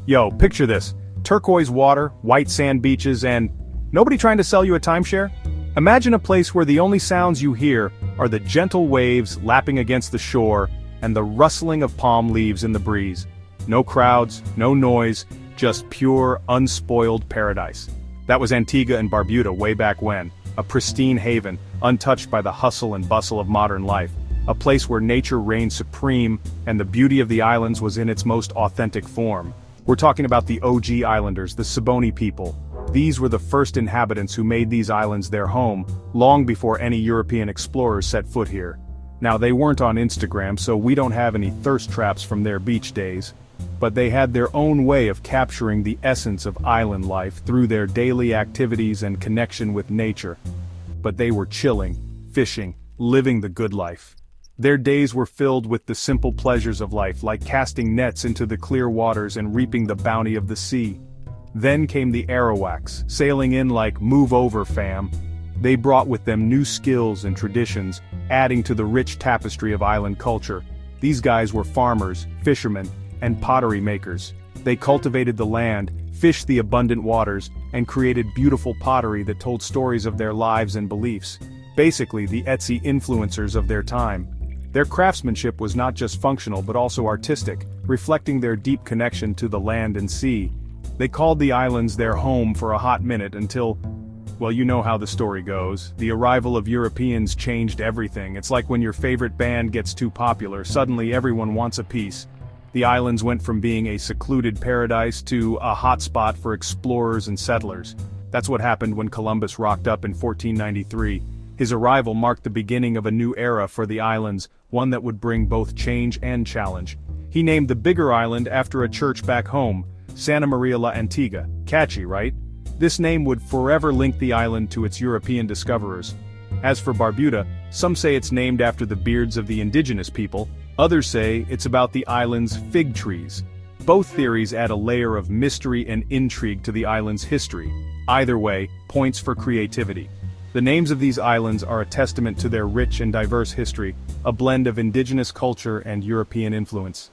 Yo, picture this. Turquoise water, white sand beaches, and nobody trying to sell you a timeshare? Imagine a place where the only sounds you hear are the gentle waves lapping against the shore and the rustling of palm leaves in the breeze. No crowds, no noise, just pure, unspoiled paradise. That was Antigua and Barbuda way back when, a pristine haven, untouched by the hustle and bustle of modern life, a place where nature reigned supreme and the beauty of the islands was in its most authentic form. We're talking about the OG islanders, the Siboney people. These were the first inhabitants who made these islands their home, long before any European explorers set foot here. Now they weren't on Instagram, so we don't have any thirst traps from their beach days. But they had their own way of capturing the essence of island life through their daily activities and connection with nature. But they were chilling, fishing, living the good life. Their days were filled with the simple pleasures of life, like casting nets into the clear waters and reaping the bounty of the sea. Then came the Arawaks, sailing in like "move over, fam." They brought with them new skills and traditions, adding to the rich tapestry of island culture. These guys were farmers, fishermen, and pottery makers. They cultivated the land, fished the abundant waters, and created beautiful pottery that told stories of their lives and beliefs. Basically, the Etsy influencers of their time. Their craftsmanship was not just functional but also artistic, reflecting their deep connection to the land and sea. They called the islands their home for a hot minute until, well, you know how the story goes. The arrival of Europeans changed everything. It's like when your favorite band gets too popular, suddenly everyone wants a piece. The islands went from being a secluded paradise to a hotspot for explorers and settlers. That's what happened when Columbus rocked up in 1493. His arrival marked the beginning of a new era for the islands, one that would bring both change and challenge. He named the bigger island after a church back home, Santa Maria la Antigua. Catchy, right? This name would forever link the island to its European discoverers. As for Barbuda, some say it's named after the beards of the indigenous people, others say it's about the island's fig trees. Both theories add a layer of mystery and intrigue to the island's history. Either way, points for creativity. The names of these islands are a testament to their rich and diverse history, a blend of indigenous culture and European influence.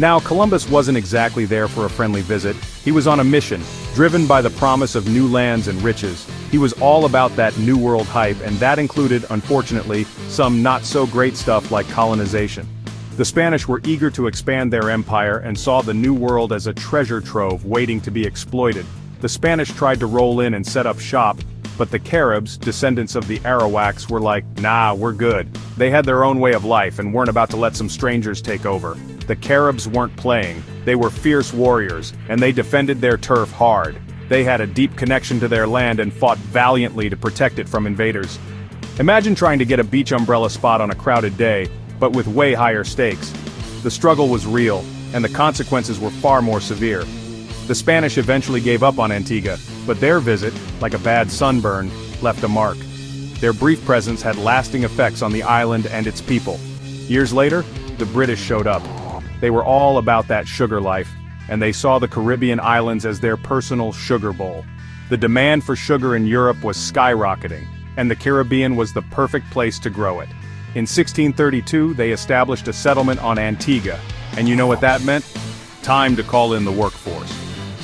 Now, Columbus wasn't exactly there for a friendly visit. He was on a mission, driven by the promise of new lands and riches. He was all about that New World hype, and that included, unfortunately, some not-so-great stuff like colonization. The Spanish were eager to expand their empire and saw the New World as a treasure trove waiting to be exploited. The Spanish tried to roll in and set up shop, but the Caribs, descendants of the Arawaks, were like, nah, we're good. They had their own way of life and weren't about to let some strangers take over. The Caribs weren't playing, they were fierce warriors, and they defended their turf hard. They had a deep connection to their land and fought valiantly to protect it from invaders. Imagine trying to get a beach umbrella spot on a crowded day, but with way higher stakes. The struggle was real, and the consequences were far more severe. The Spanish eventually gave up on Antigua, but their visit, like a bad sunburn, left a mark. Their brief presence had lasting effects on the island and its people. Years later, the British showed up. They were all about that sugar life, and they saw the Caribbean islands as their personal sugar bowl. The demand for sugar in Europe was skyrocketing, and the Caribbean was the perfect place to grow it. In 1632, they established a settlement on Antigua, and you know what that meant? Time to call in the workforce.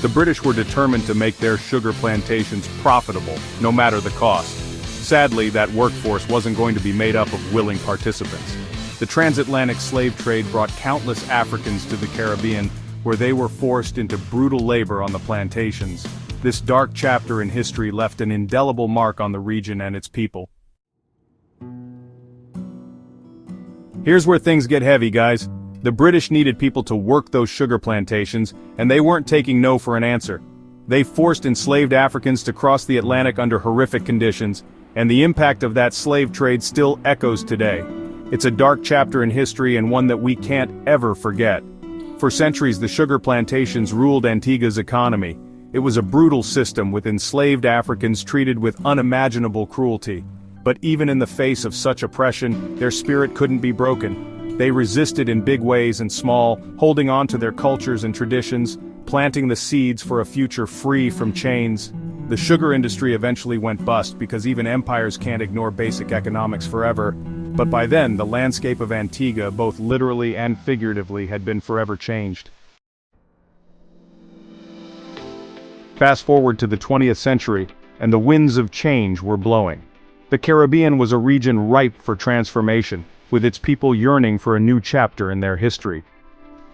The British were determined to make their sugar plantations profitable, no matter the cost. Sadly, that workforce wasn't going to be made up of willing participants. The transatlantic slave trade brought countless Africans to the Caribbean, where they were forced into brutal labor on the plantations. This dark chapter in history left an indelible mark on the region and its people. Here's where things get heavy, guys. The British needed people to work those sugar plantations, and they weren't taking no for an answer. They forced enslaved Africans to cross the Atlantic under horrific conditions, and the impact of that slave trade still echoes today. It's a dark chapter in history and one that we can't ever forget. For centuries, the sugar plantations ruled Antigua's economy. It was a brutal system with enslaved Africans treated with unimaginable cruelty. But even in the face of such oppression, their spirit couldn't be broken. They resisted in big ways and small, holding on to their cultures and traditions, planting the seeds for a future free from chains. The sugar industry eventually went bust because even empires can't ignore basic economics forever. But by then, the landscape of Antigua, both literally and figuratively, had been forever changed. Fast forward to the 20th century, and the winds of change were blowing. The Caribbean was a region ripe for transformation, with its people yearning for a new chapter in their history.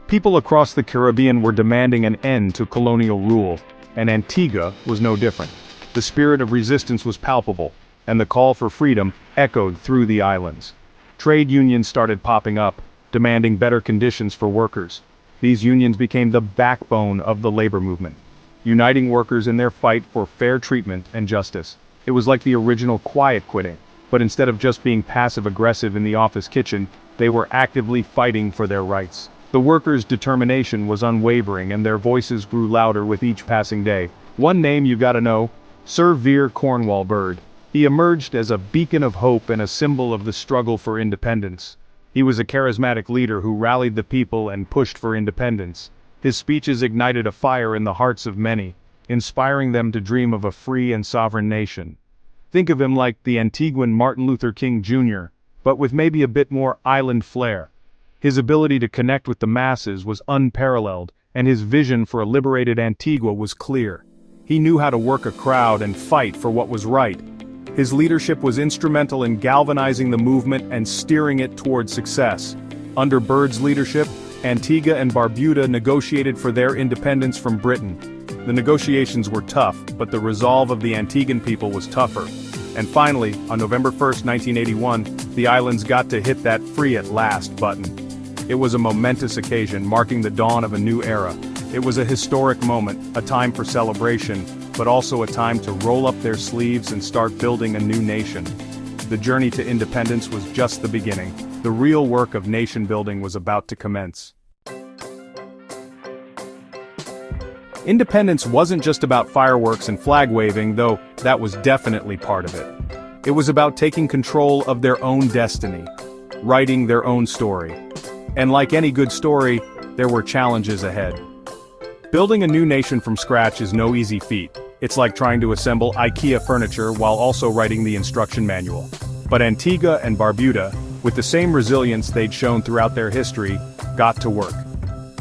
People across the Caribbean were demanding an end to colonial rule, and Antigua was no different. The spirit of resistance was palpable, and the call for freedom echoed through the islands. Trade unions started popping up, demanding better conditions for workers. These unions became the backbone of the labor movement, uniting workers in their fight for fair treatment and justice. It was like the original quiet quitting, but instead of just being passive-aggressive in the office kitchen, they were actively fighting for their rights. The workers' determination was unwavering, and their voices grew louder with each passing day. One name you gotta know: Sir Vere Cornwall Bird. He emerged as a beacon of hope and a symbol of the struggle for independence. He was a charismatic leader who rallied the people and pushed for independence. His speeches ignited a fire in the hearts of many, inspiring them to dream of a free and sovereign nation. Think of him like the Antiguan Martin Luther King Jr., but with maybe a bit more island flair. His ability to connect with the masses was unparalleled, and his vision for a liberated Antigua was clear. He knew how to work a crowd and fight for what was right. His leadership was instrumental in galvanizing the movement and steering it toward success. Under Bird's leadership, Antigua and Barbuda negotiated for their independence from Britain. The negotiations were tough, but the resolve of the Antiguan people was tougher. And finally, on November 1, 1981, the islands got to hit that "free at last" button. It was a momentous occasion, marking the dawn of a new era. It was a historic moment, a time for celebration, but also a time to roll up their sleeves and start building a new nation. The journey to independence was just the beginning. The real work of nation building was about to commence. Independence wasn't just about fireworks and flag waving, though that was definitely part of it. It was about taking control of their own destiny, writing their own story. And like any good story, there were challenges ahead. Building a new nation from scratch is no easy feat. It's like trying to assemble IKEA furniture while also writing the instruction manual. But Antigua and Barbuda, with the same resilience they'd shown throughout their history, got to work.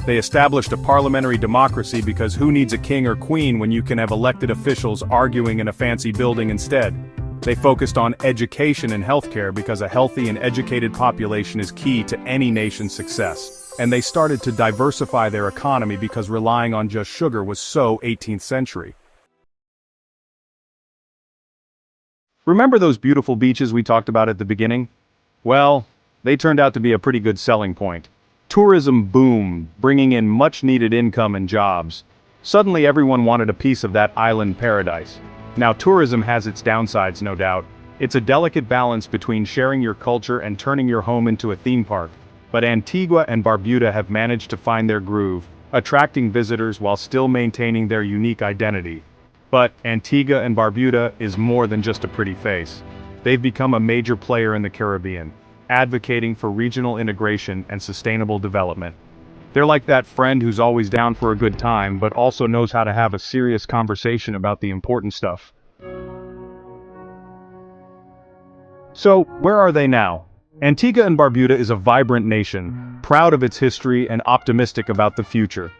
They established a parliamentary democracy because who needs a king or queen when you can have elected officials arguing in a fancy building instead? They focused on education and healthcare because a healthy and educated population is key to any nation's success. And they started to diversify their economy because relying on just sugar was so 18th century. Remember those beautiful beaches we talked about at the beginning? Well, they turned out to be a pretty good selling point. Tourism boomed, bringing in much-needed income and jobs. Suddenly everyone wanted a piece of that island paradise. Now tourism has its downsides, no doubt. It's a delicate balance between sharing your culture and turning your home into a theme park. But Antigua and Barbuda have managed to find their groove, attracting visitors while still maintaining their unique identity. But Antigua and Barbuda is more than just a pretty face. They've become a major player in the Caribbean, advocating for regional integration and sustainable development. They're like that friend who's always down for a good time but also knows how to have a serious conversation about the important stuff. So, where are they now? Antigua and Barbuda is a vibrant nation, proud of its history and optimistic about the future.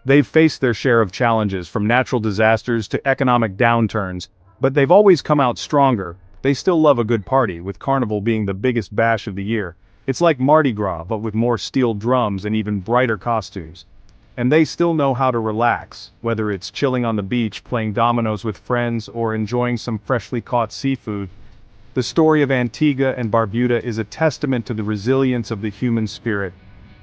They've faced their share of challenges, from natural disasters to economic downturns, but they've always come out stronger. They still love a good party, with Carnival being the biggest bash of the year. It's like Mardi Gras, but with more steel drums and even brighter costumes. And they still know how to relax, whether it's chilling on the beach, playing dominoes with friends, or enjoying some freshly caught seafood. The story of Antigua and Barbuda is a testament to the resilience of the human spirit.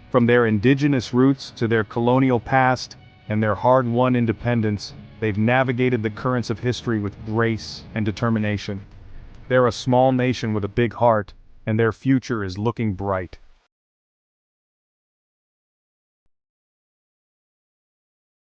From their indigenous roots to their colonial past and their hard-won independence, they've navigated the currents of history with grace and determination. They're a small nation with a big heart, and their future is looking bright.